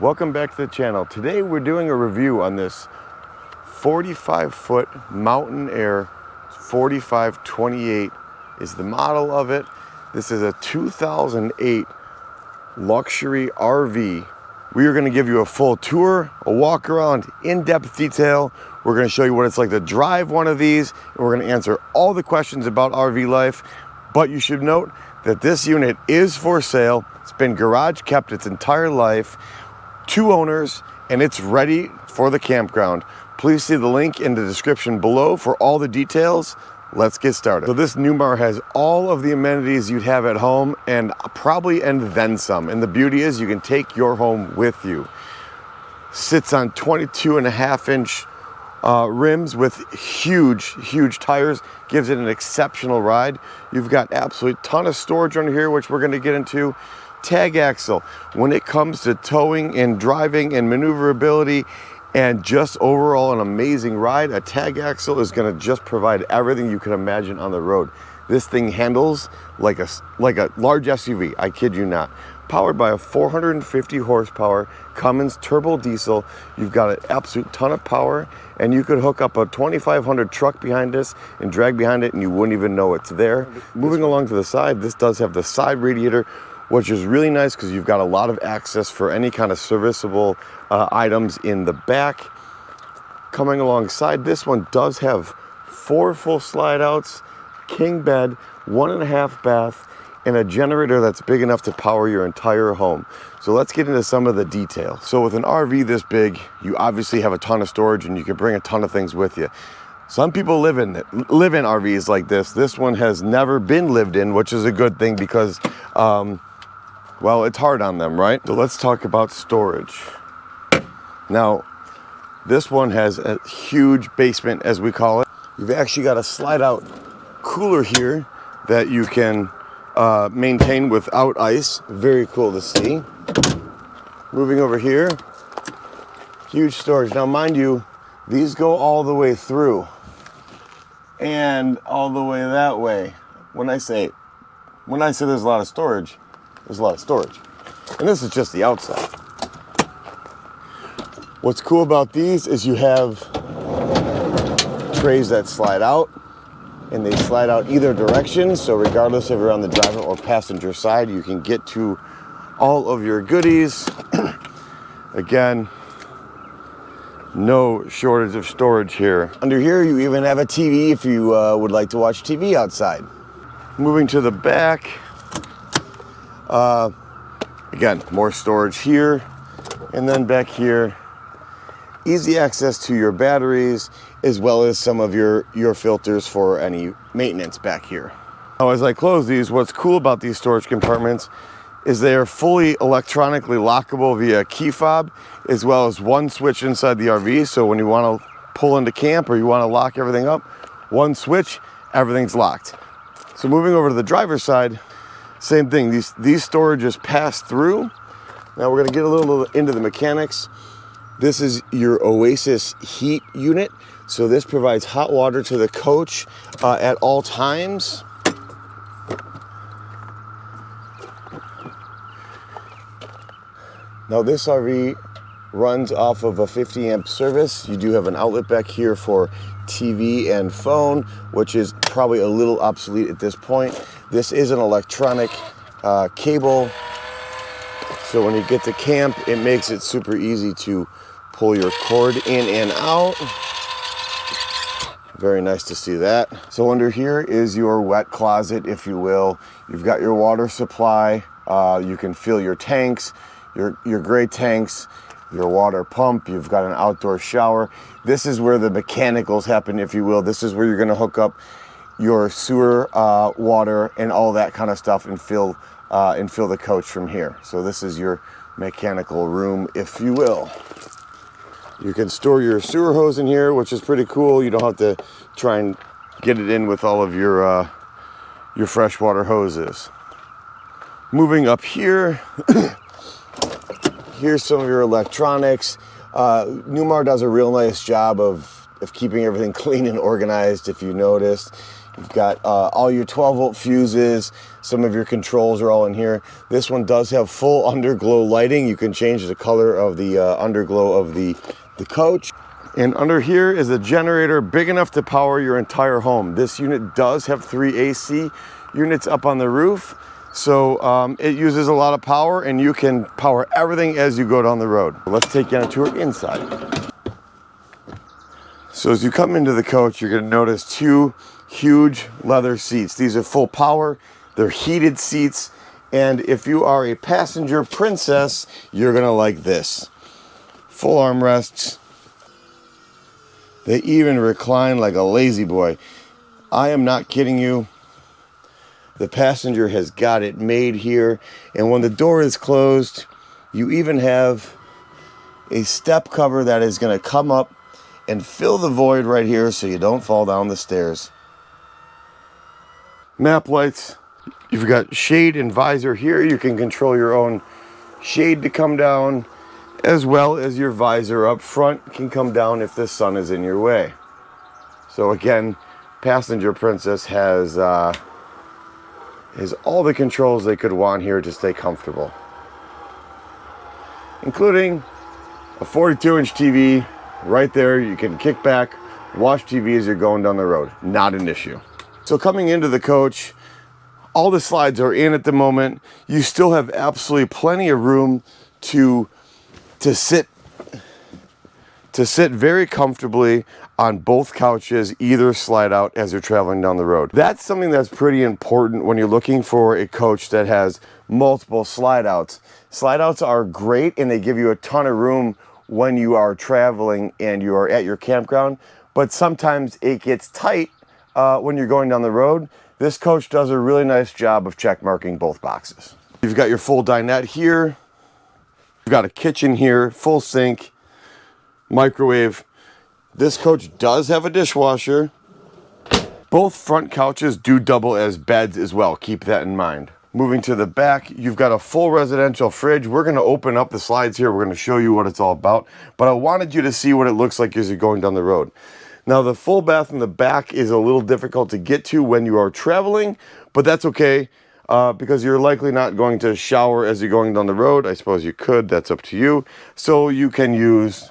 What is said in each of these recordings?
Welcome back to the channel. Today we're doing a review on this 45-foot Mountain Aire 4528 is the model of it. This is a 2008 luxury RV. We are going to give you a full tour, a walk around, in-depth detail. We're going to show you what it's like to drive one of these, and we're going to answer all the questions about RV life. But you should note that this unit is for sale. It's been garage kept its entire life. 2 owners, and it's ready for the campground. Please see the link in the description below for all the details. Let's get started. So this Newmar has all of the amenities you'd have at home and then some. And the beauty is you can take your home with you. Sits on 22.5-inch rims with huge tires. Gives it an exceptional ride. You've got absolutely ton of storage under here, which we're going to get into. Tag axle. When it comes to towing and driving and maneuverability and just overall an amazing ride, a tag axle is going to just provide everything you can imagine on the road. This thing handles like a large SUV, I kid you not. Powered by a 450 horsepower Cummins turbo diesel. You've got an absolute ton of power, and you could hook up a 2500 truck behind this and drag behind it and you wouldn't even know it's there. Moving along to the side, this does have the side radiator, which is really nice because you've got a lot of access for any kind of serviceable items in the back. Coming alongside, this one does have 4 full slide outs, king bed, 1.5 bath, and a generator that's big enough to power your entire home. So let's get into some of the detail. So with an RV this big, you obviously have a ton of storage and you can bring a ton of things with you. Some people live in RVs like this. This one has never been lived in, which is a good thing because well, it's hard on them, right? So let's talk about storage. Now, this one has a huge basement, as we call it. You've actually got a slide out cooler here that you can maintain without ice. Very cool to see. Moving over here, huge storage. Now, mind you, these go all the way through and all the way that way. When I say there's a lot of storage, there's a lot of storage. And this is just the outside. What's cool about these is you have trays that slide out, and they slide out either direction. So regardless if you're on the driver or passenger side, you can get to all of your goodies. Again, no shortage of storage here. Under here, you even have a TV if you would like to watch TV outside. Moving to the back. Again, more storage here, and then back here, easy access to your batteries, as well as some of your filters for any maintenance back here. Now, as I close these, what's cool about these storage compartments is they are fully electronically lockable via key fob, as well as one switch inside the RV. So when you want to pull into camp or you want to lock everything up, one switch, everything's locked. So moving over to the driver's side, same thing, these storages pass through. Now we're gonna get a little into the mechanics. This is your Oasis heat unit. So this provides hot water to the coach at all times. Now this RV runs off of a 50 amp service. You do have an outlet back here for TV and phone, which is probably a little obsolete at this point. This is an electronic cable, so when you get to camp, it makes it super easy to pull your cord in and out. Very nice to see that. So under here is your wet closet, if you will. You've got your water supply. You can fill your tanks, your gray tanks, your water pump. You've got an outdoor shower. This is where the mechanicals happen, if you will. This is where you're going to hook up your sewer water and all that kind of stuff and fill the coach from here. So this is your mechanical room, if you will. You can store your sewer hose in here, which is pretty cool. You don't have to try and get it in with all of your freshwater hoses. Moving up here, here's some of your electronics. Newmar does a real nice job of keeping everything clean and organized, if you noticed. You've got all your 12-volt fuses. Some of your controls are all in here. This one does have full underglow lighting. You can change the color of the underglow of the coach. And under here is a generator big enough to power your entire home. This unit does have 3 AC units up on the roof. So it uses a lot of power, and you can power everything as you go down the road. Let's take you on a tour inside. So as you come into the coach, you're going to notice 2 huge leather seats. These are full power. They're heated seats. And if you are a passenger princess, you're going to like this. Full armrests. They even recline like a lazy boy. I am not kidding you. The passenger has got it made here. And when the door is closed, you even have a step cover that is going to come up and fill the void right here so you don't fall down the stairs. Map lights. You've got shade and visor here. You can control your own shade to come down, as well as your visor up front can come down if the sun is in your way. So again, Passenger Princess has all the controls they could want here to stay comfortable, including a 42-inch TV right there. You can kick back, watch TV as you're going down the road. Not an issue. So coming into the coach, all the slides are in at the moment. You still have absolutely plenty of room to sit very comfortably on both couches. Either slide out as you're traveling down the road. That's something that's pretty important when you're looking for a coach that has multiple slide outs. Slide outs are great, and they give you a ton of room when you are traveling and you are at your campground, but sometimes it gets tight when you're going down the road. This coach does a really nice job of check marking both boxes. You've got your full dinette here. You've got a kitchen here, full sink, microwave. This coach does have a dishwasher. Both front couches do double as beds as well. Keep that in mind. Moving to the back, you've got a full residential fridge. We're going to open up the slides here. We're going to show you what it's all about. But I wanted you to see what it looks like as you're going down the road. Now, the full bath in the back is a little difficult to get to when you are traveling, but that's okay. Because you're likely not going to shower as you're going down the road. I suppose you could, that's up to you. So you can use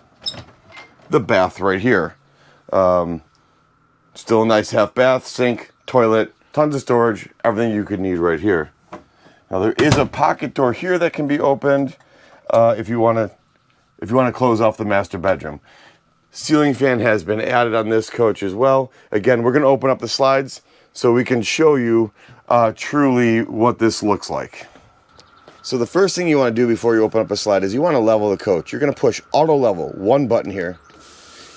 the bath right here. Still a nice half bath, sink, toilet, tons of storage, everything you could need right here. Now there is a pocket door here that can be opened if you want to close off the master bedroom. Ceiling fan has been added on this coach as well. Again, we're going to open up the slides so we can show you truly what this looks like. So the first thing you want to do before you open up a slide is you want to level the coach. You're going to push auto level, one button here.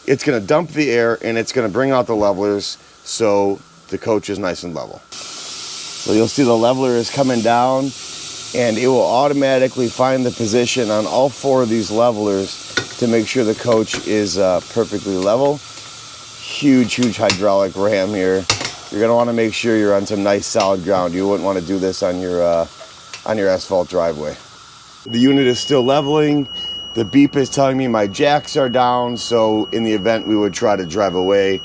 It's going to dump the air and it's going to bring out the levelers so the coach is nice and level. So you'll see the leveler is coming down, and it will automatically find the position on all 4 of these levelers to make sure the coach is perfectly level. Huge hydraulic ram here. You're going to want to make sure you're on some nice solid ground. You wouldn't want to do this on your asphalt driveway. The unit is still leveling. The beep is telling me my jacks are down, so in the event we would try to drive away,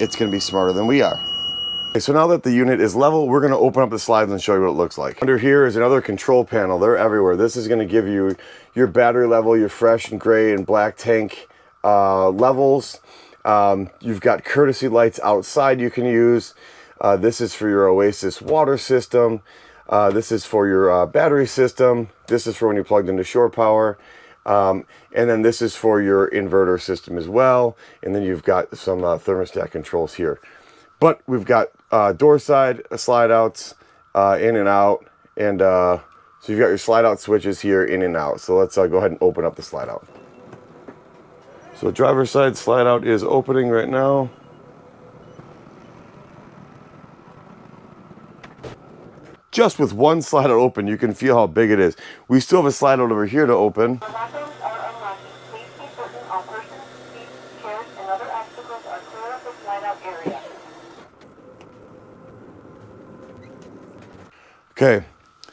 it's going to be smarter than we are. Okay, so now that the unit is level, we're going to open up the slides and show you what it looks like. Under here is another control panel. They're everywhere. This is going to give you your battery level, your fresh and gray and black tank levels. You've got courtesy lights outside you can use. This is for your Oasis water system. This is for your battery system. This is for when you're plugged into shore power. And then this is for your inverter system as well. And then you've got some thermostat controls here. But we've got door side slide outs, in and out. And so you've got your slide out switches here, in and out. So let's go ahead and open up the slide out. So driver's side slide out is opening right now. Just with one slide out open, you can feel how big it is. We still have a slide out over here to open. Okay,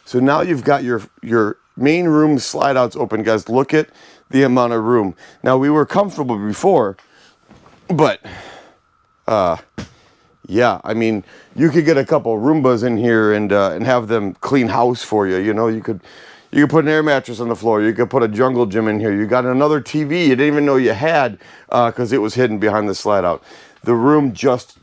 so now you've got your main room slide outs open, guys. Look at the amount of room. Now we were comfortable before, but Yeah, I mean, you could get a couple Roombas in here and have them clean house for you. You know, you could put an air mattress on the floor. You could put a jungle gym in here. You got another TV you didn't even know you had because it was hidden behind the slide out. The room just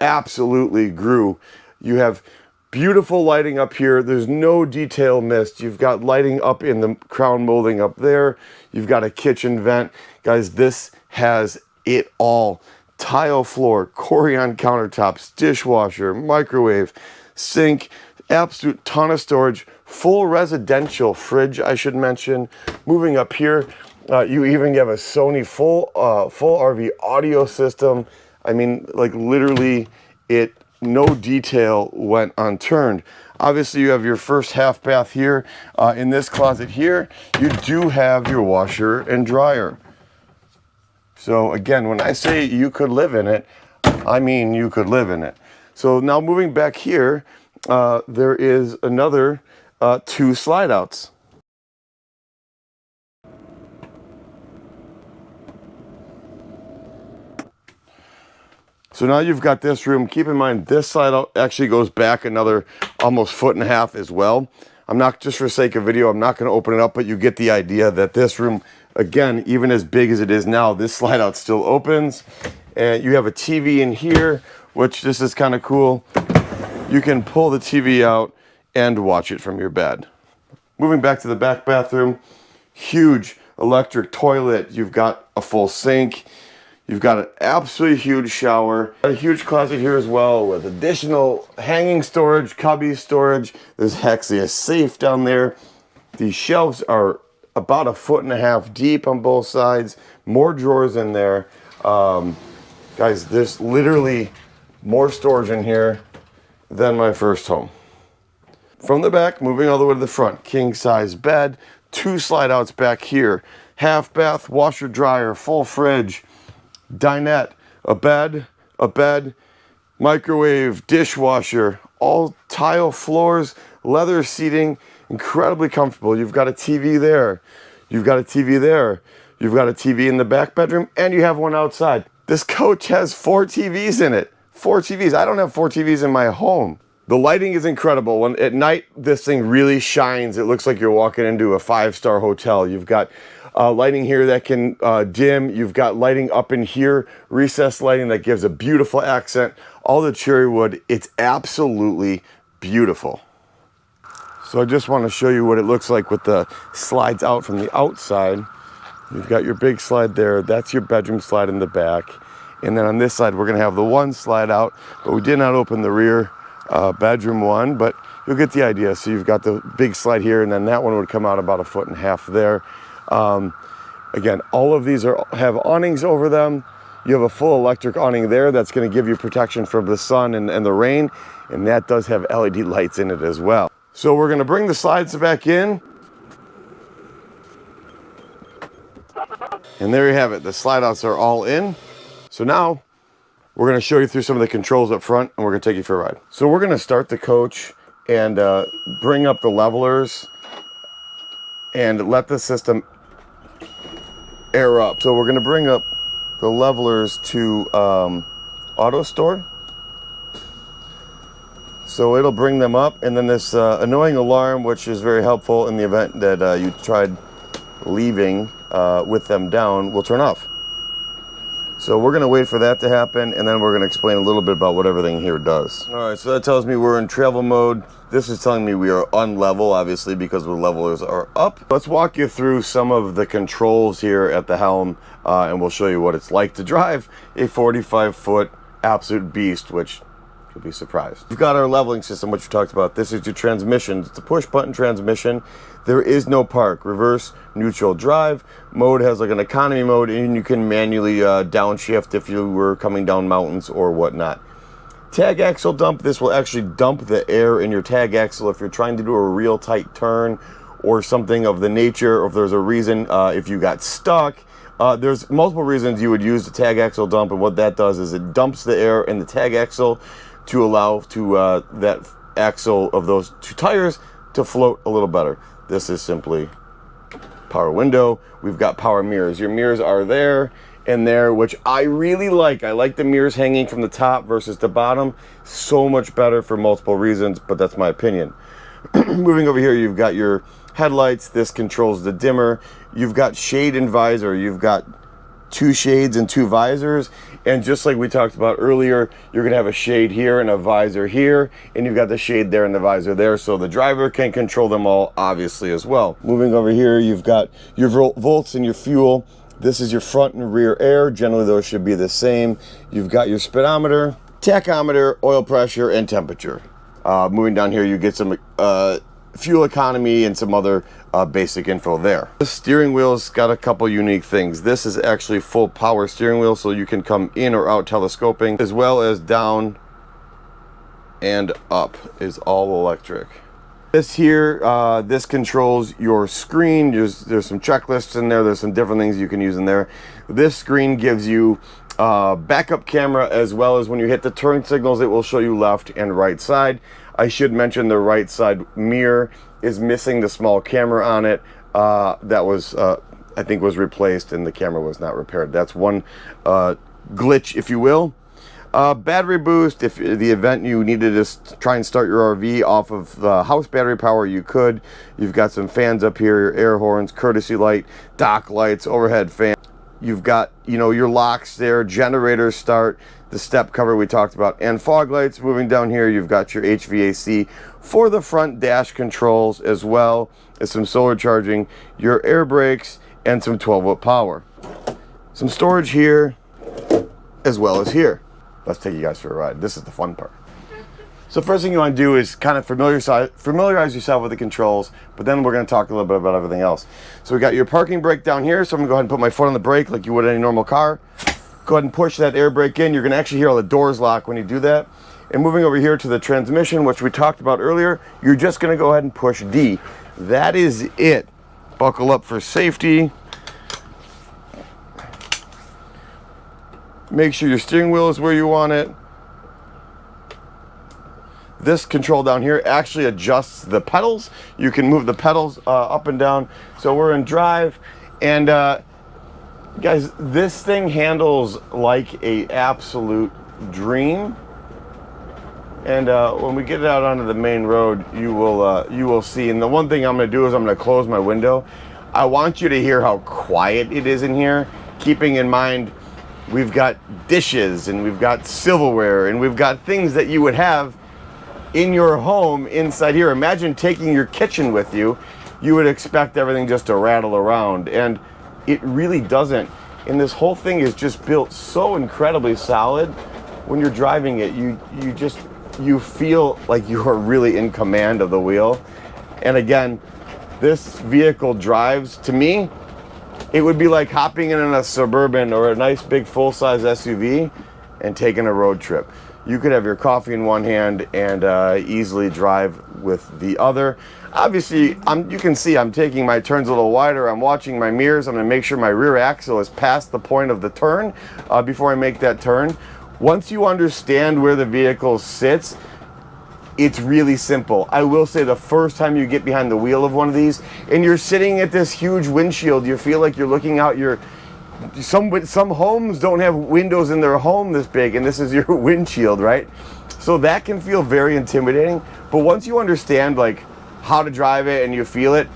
absolutely grew. You have beautiful lighting up here. There's no detail missed. You've got lighting up in the crown molding up there. You've got a kitchen vent. Guys, this has it all. Tile floor, Corian countertops, dishwasher, microwave, sink, absolute ton of storage, full residential fridge, I should mention. Moving up here, you even have a Sony full RV audio system. I mean, like literally, no detail went unturned. Obviously, you have your first half bath here. In this closet here, you do have your washer and dryer. So again, when I say you could live in it, I mean you could live in it. So now moving back here, there is another 2 slide outs. So now you've got this room. Keep in mind, this slide out actually goes back another almost 1.5 feet as well. I'm not, just for sake of video, I'm not going to open it up, but you get the idea that this room, again, even as big as it is now, this slide out still opens. And you have a TV in here, which this is kind of cool. You can pull the TV out and watch it from your bed. Moving back to the back bathroom, huge electric toilet. You've got a full sink. You've got an absolutely huge shower. A huge closet here as well with additional hanging storage, cubby storage. There's actually a safe down there. These shelves are about 1.5 feet deep on both sides. More drawers in there. Guys, there's literally more storage in here than my first home. From the back, moving all the way to the front, king size bed, 2 slide outs back here, half bath, washer dryer, full fridge, dinette, a bed, microwave, dishwasher, all tile floors, leather seating, incredibly comfortable. You've got a TV there. You've got a TV there. You've got a TV in the back bedroom, and you have one outside. This coach has 4 TVs in it. 4 TVs. I don't have 4 TVs in my home. The lighting is incredible. When at night, this thing really shines. It looks like you're walking into a 5-star hotel. You've got lighting here that can dim. You've got lighting up in here, recessed lighting that gives a beautiful accent. All the cherry wood. It's absolutely beautiful. So I just want to show you what it looks like with the slides out from the outside. You've got your big slide there. That's your bedroom slide in the back. And then on this side, we're going to have the 1 slide out, but we did not open the rear bedroom one, but you'll get the idea. So you've got the big slide here, and then that one would come out about 1.5 feet there. Again, all of these have awnings over them. You have a full electric awning there that's going to give you protection from the sun and the rain, and that does have LED lights in it as well. So we're going to bring the slides back in, and there you have it. The slide outs are all in. So now we're going to show you through some of the controls up front, and we're going to take you for a ride. So we're going to start the coach and bring up the levelers and let the system air up. So we're going to bring up the levelers to auto store. So it'll bring them up, and then this annoying alarm, which is very helpful in the event that you tried leaving with them down, will turn off. So we're going to wait for that to happen, and then we're going to explain a little bit about what everything here does. All right, so that tells me we're in travel mode. This is telling me we are on level, obviously, because the levelers are up. Let's walk you through some of the controls here at the helm, and we'll show you what it's like to drive a 45-foot absolute beast, which you'll be surprised. We've got our leveling system, which we talked about. This is your transmission. It's a push-button transmission. There is no park. Reverse, neutral, drive. Mode has like an economy mode, and you can manually downshift if you were coming down mountains or whatnot. Tag axle dump. This will actually dump the air in your tag axle if you're trying to do a real tight turn or something of the nature, or if there's a reason if you got stuck. There's multiple reasons you would use the tag axle dump, and what that does is it dumps the air in the tag axle to allow to that axle of those 2 tires to float a little better. This is simply power window. We've got power mirrors. Your mirrors are there, in there, which I really like. I like the mirrors hanging from the top versus the bottom. So much better for multiple reasons, but that's my opinion. Moving over here, you've got your headlights. This controls the dimmer. You've got shade and visor. You've got 2 shades and 2 visors. And just like we talked about earlier, you're gonna have a shade here and a visor here, and you've got the shade there and the visor there, so the driver can control them all, obviously, as well. Moving over here, you've got your volts and your fuel. This is your front and rear air. Generally, those should be the same. You've got your speedometer, tachometer, oil pressure, and temperature. Moving down here, you get some fuel economy and some other basic info there. The steering wheel's got a couple unique things. This is actually full power steering wheel, so you can come in or out telescoping, as well as down and up is all electric. This here, this controls your screen. There's some checklists in there. There's some different things you can use in there. This screen gives you backup camera, as well as when you hit the turn signals, it will show you left and right side. I should mention the right side mirror is missing the small camera on it. That was, I think, was replaced, and the camera was not repaired. That's one glitch, if you will. Battery boost, if the event you needed to try and start your RV off of house battery power, you could. You've got some fans up here, your air horns, courtesy light, dock lights, overhead fan. You've got, you know, your locks there, generator start, the step cover we talked about, and fog lights. Moving down here, you've got your HVAC for the front dash controls, as well as some solar charging, your air brakes, and some 12-volt power. Some storage here, as well as here. Let's take you guys for a ride. This is the fun part. So first thing you want to do is kind of familiarize yourself with the controls, but then we're going to talk a little bit about everything else. So we got your parking brake down here, so I'm going to go ahead and put my foot on the brake like you would any normal car. Go ahead and push that air brake in. You're going to actually hear all the doors lock when you do that. And moving over here to the transmission, which we talked about earlier, you're just going to go ahead and push D. That is it. Buckle up for safety. Make sure your steering wheel is where you want it. This control down here actually adjusts the pedals. You can move the pedals up and down. So we're in drive, and guys, this thing handles like a absolute dream. And when we get it out onto the main road, you will see. And the one thing I'm going to do is I'm going to close my window. I want you to hear how quiet it is in here, keeping in mind we've got dishes and we've got silverware and we've got things that you would have in your home inside here. Imagine taking your kitchen with you. You would expect everything just to rattle around, and it really doesn't. And this whole thing is just built so incredibly solid. When you're driving it, you feel like you are really in command of the wheel. And again, this vehicle drives, to me, it would be like hopping in a Suburban or a nice big full-size SUV and taking a road trip. You could have your coffee in one hand and easily drive with the other. Obviously, you can see I'm taking my turns a little wider. I'm watching my mirrors. I'm going to make sure my rear axle is past the point of the turn before I make that turn. Once you understand where the vehicle sits, it's really simple. I will say the first time you get behind the wheel of one of these and you're sitting at this huge windshield, you feel like you're looking out your... Some homes don't have windows in their home this big, and this is your windshield, right? So that can feel very intimidating. But once you understand like how to drive it and you feel it,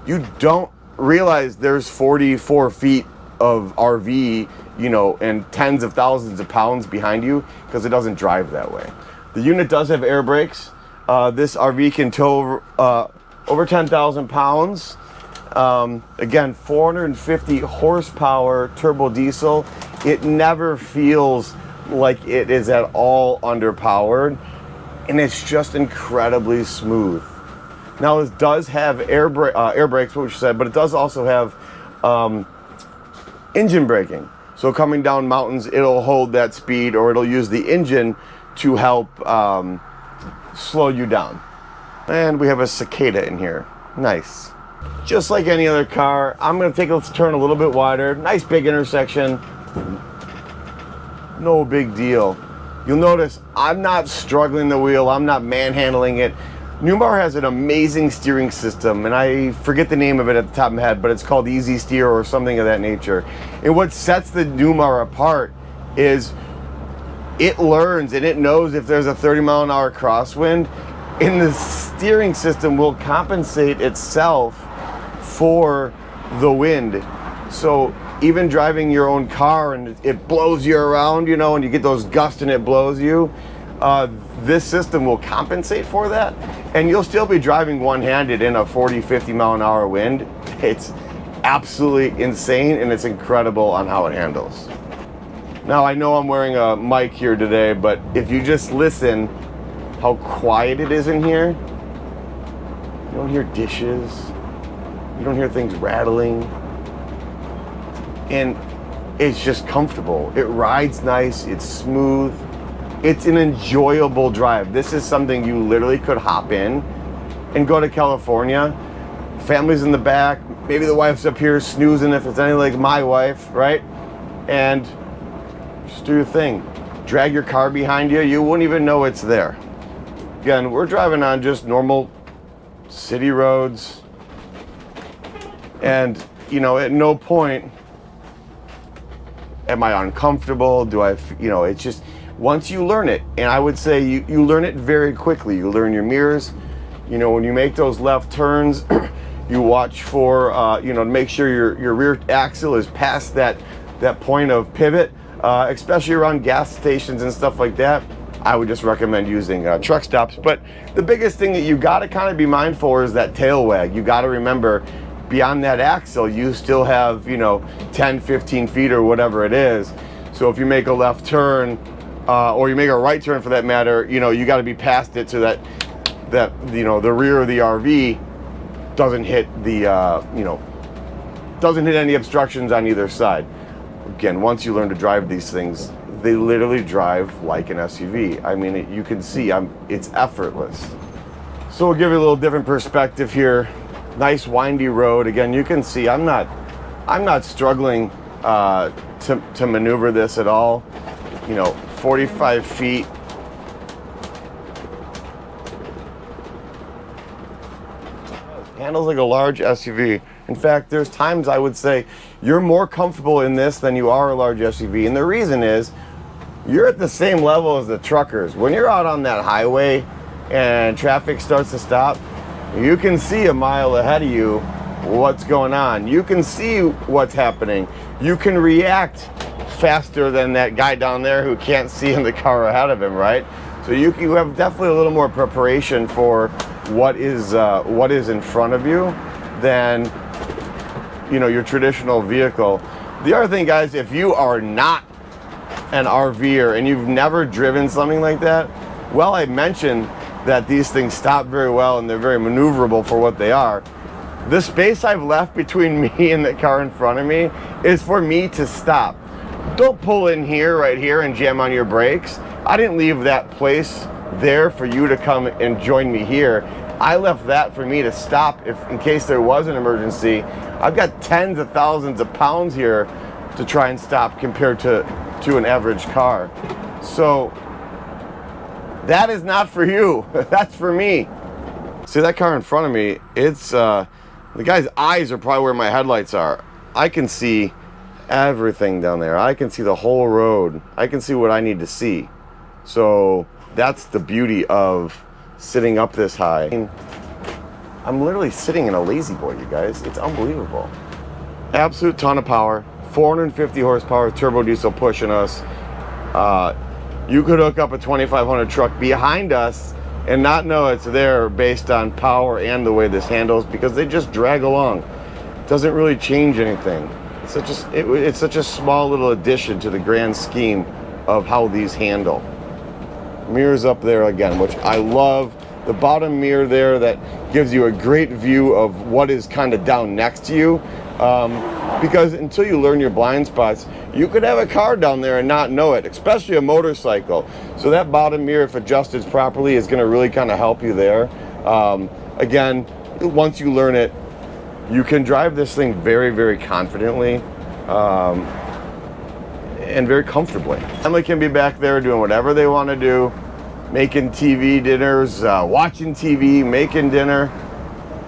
you don't realize there's 44 feet of RV, you know, and tens of thousands of pounds behind you, because it doesn't drive that way. The unit does have air brakes. This RV can tow over 10,000 pounds. Again, 450 horsepower turbo diesel. It never feels like it is at all underpowered, and it's just incredibly smooth. Now, this does have air brakes, what you said, but it does also have engine braking. So coming down mountains, it'll hold that speed, or it'll use the engine to help slow you down. And we have a cicada in here. Nice. Just like any other car, I'm going to take a turn a little bit wider. Nice big intersection. No big deal. You'll notice I'm not struggling the wheel. I'm not manhandling it. Newmar has an amazing steering system, and I forget the name of it at the top of my head, but it's called Easy Steer or something of that nature. And what sets the Newmar apart is it learns and it knows if there's a 30-mile-an-hour crosswind, and the steering system will compensate itself for the wind. So even driving your own car and it blows you around, you know, and you get those gusts and it blows you, this system will compensate for that, and you'll still be driving one-handed in a 40, 50-mile-an-hour wind. It's absolutely insane, and it's incredible on how it handles. Now, I know I'm wearing a mic here today, but if you just listen how quiet it is in here, you don't hear dishes, you don't hear things rattling, and it's just comfortable. It rides nice, it's smooth. It's an enjoyable drive. This is something you literally could hop in and go to California. Family's in the back, maybe the wife's up here snoozing if it's anything like my wife, right? And just do your thing. Drag your car behind you, you wouldn't even know it's there. Again, we're driving on just normal city roads, and you know, at no point am I uncomfortable. Do I, you know, it's just, once you learn it, and I would say you learn it very quickly. You learn your mirrors. You know, when you make those left turns, you watch for, you know, to make sure your rear axle is past that point of pivot, especially around gas stations and stuff like that. I would just recommend using truck stops. But the biggest thing that you got to kind of be mindful is that tail wag. You got to remember, beyond that axle, you still have, you know, 10, 15 feet or whatever it is. So if you make a left turn, or you make a right turn for that matter, you know, you got to be past it so that you know, the rear of the RV doesn't hit the you know, doesn't hit any obstructions on either side. Again, once you learn to drive these things, they literally drive like an SUV. I mean, you can see it's effortless. So we'll give you a little different perspective here. Nice windy road. Again, you can see I'm not struggling to maneuver this at all. You know, 45 feet. Handles like a large SUV. In fact, there's times I would say you're more comfortable in this than you are a large SUV. And the reason is you're at the same level as the truckers. When you're out on that highway and traffic starts to stop, you can see a mile ahead of you what's going on. You can see what's happening. You can react faster than that guy down there who can't see in the car ahead of him, right? So you have definitely a little more preparation for what is in front of you than, you know, your traditional vehicle. The other thing, guys, if you are not an RVer and you've never driven something like that, well, I mentioned that these things stop very well and they're very maneuverable for what they are. The space I've left between me and the car in front of me is for me to stop. Don't pull in here, right here, and jam on your brakes. I didn't leave that place there for you to come and join me here. I left that for me to stop if, in case there was an emergency. I've got tens of thousands of pounds here to try and stop compared to an average car. So that is not for you. That's for me. See that car in front of me? It's the guy's eyes are probably where my headlights are. I can see everything down there. I can see the whole road. I can see what I need to see. So that's the beauty of sitting up this high. I'm literally sitting in a lazy boy, you guys. It's unbelievable. Absolute ton of power. 450 horsepower turbo diesel pushing us. You could hook up a 2500 truck behind us and not know it's there based on power and the way this handles, because they just drag along. It doesn't really change anything. It's such a small little addition to the grand scheme of how these handle. Mirrors up there again, which I love. The bottom mirror there that gives you a great view of what is kind of down next to you. Because until you learn your blind spots, you could have a car down there and not know it, especially a motorcycle. So that bottom mirror, if adjusted properly, is going to really kind of help you there. Again, once you learn it, you can drive this thing very, very confidently and very comfortably. Family can be back there doing whatever they want to do. making TV dinners, watching TV, making dinner.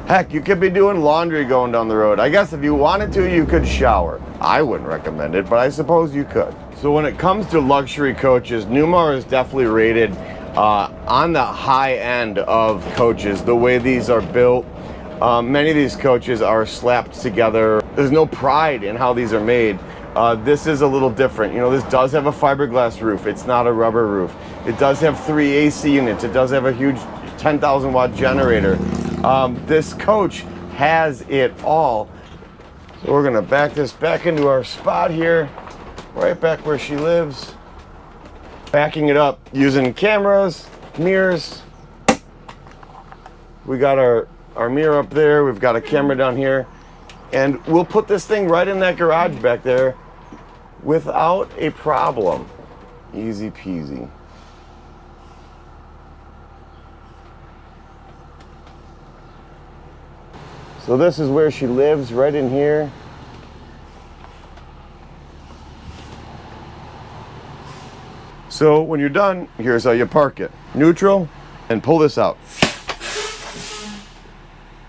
Heck, you could be doing laundry going down the road. I guess if you wanted to, you could shower. I wouldn't recommend it, but I suppose you could. So when it comes to luxury coaches, Newmar is definitely rated on the high end of coaches. The way these are built, many of these coaches are slapped together. There's no pride in how these are made. This is a little different. You know, this does have a fiberglass roof. It's not a rubber roof. It does have 3 AC units. It does have a huge 10,000 watt generator. This coach has it all. So we're gonna back this back into our spot here, right back where she lives. Backing it up using cameras, mirrors. We got our mirror up there. We've got a camera down here. And we'll put this thing right in that garage back there without a problem. Easy peasy. So this is where she lives, right in here. So when you're done, here's how you park it. Neutral, and pull this out.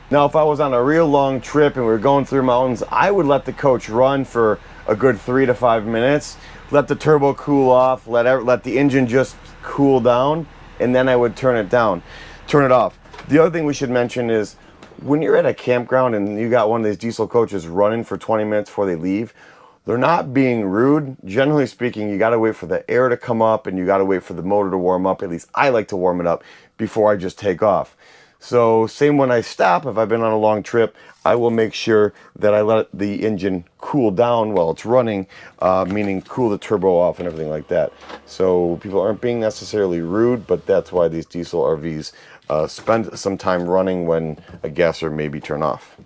Now, if I was on a real long trip and we were going through mountains, I would let the coach run for a good 3 to 5 minutes, let the turbo cool off, let the engine just cool down, and then I would turn it off. The other thing we should mention is when you're at a campground and you got one of these diesel coaches running for 20 minutes before they leave, they're not being rude. Generally speaking, you got to wait for the air to come up and you got to wait for the motor to warm up. At least I like to warm it up before I just take off. So same when I stop, if I've been on a long trip, I will make sure that I let the engine cool down while it's running, meaning cool the turbo off and everything like that. So people aren't being necessarily rude, but that's why these diesel RVs spend some time running when a gasser may be turned off.